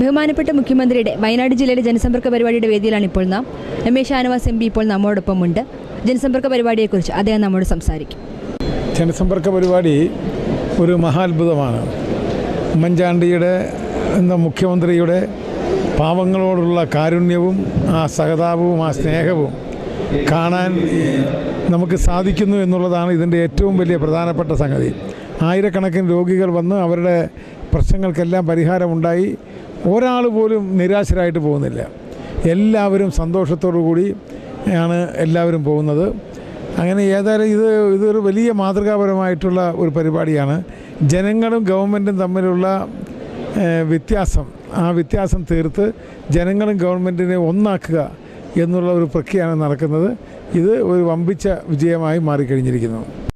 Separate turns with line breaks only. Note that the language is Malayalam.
ബഹുമാനപ്പെട്ട മുഖ്യമന്ത്രിയുടെ വയനാട് ജില്ലയിലെ ജനസമ്പർക്ക പരിപാടിയുടെ വേദിയിലാണ് ഇപ്പോൾ നാം. രമേശ് ഷാനവാസ് MP ഇപ്പോൾ നമ്മോടൊപ്പമുണ്ട്. ജനസമ്പർക്ക പരിപാടിയെക്കുറിച്ച് അദ്ദേഹം നമ്മോട് സംസാരിക്കും.
ജനസമ്പർക്ക പരിപാടി ഒരു മഹാത്ഭുതമാണ്. ഉമ്മൻചാണ്ടിയുടെ എന്ന മുഖ്യമന്ത്രിയുടെ പാവങ്ങളോടുള്ള കാരുണ്യവും ആ സഹതാപവും ആ സ്നേഹവും കാണാൻ നമുക്ക് സാധിക്കുന്നു എന്നുള്ളതാണ് ഇതിൻ്റെ ഏറ്റവും വലിയ പ്രധാനപ്പെട്ട സംഗതി. ആയിരക്കണക്കിന് രോഗികൾ വന്ന് അവരുടെ പ്രശ്നങ്ങൾക്കെല്ലാം പരിഹാരമുണ്ടായി. ഒരാൾ പോലും നിരാശരായിട്ട് പോകുന്നില്ല. എല്ലാവരും സന്തോഷത്തോടു കൂടി ആണ് എല്ലാവരും പോകുന്നത്. അങ്ങനെ ഏതായാലും ഇതൊരു വലിയ മാതൃകാപരമായിട്ടുള്ള ഒരു പരിപാടിയാണ്. ജനങ്ങളും ഗവൺമെൻറ്റും തമ്മിലുള്ള ആ വ്യത്യാസം തീർത്ത് ജനങ്ങളും ഗവൺമെൻറ്റിനെ ഒന്നാക്കുക എന്നുള്ള ഒരു പ്രക്രിയയാണ് നടക്കുന്നത്. ഇത് ഒരു വമ്പിച്ച വിജയമായി മാറിക്കഴിഞ്ഞിരിക്കുന്നു.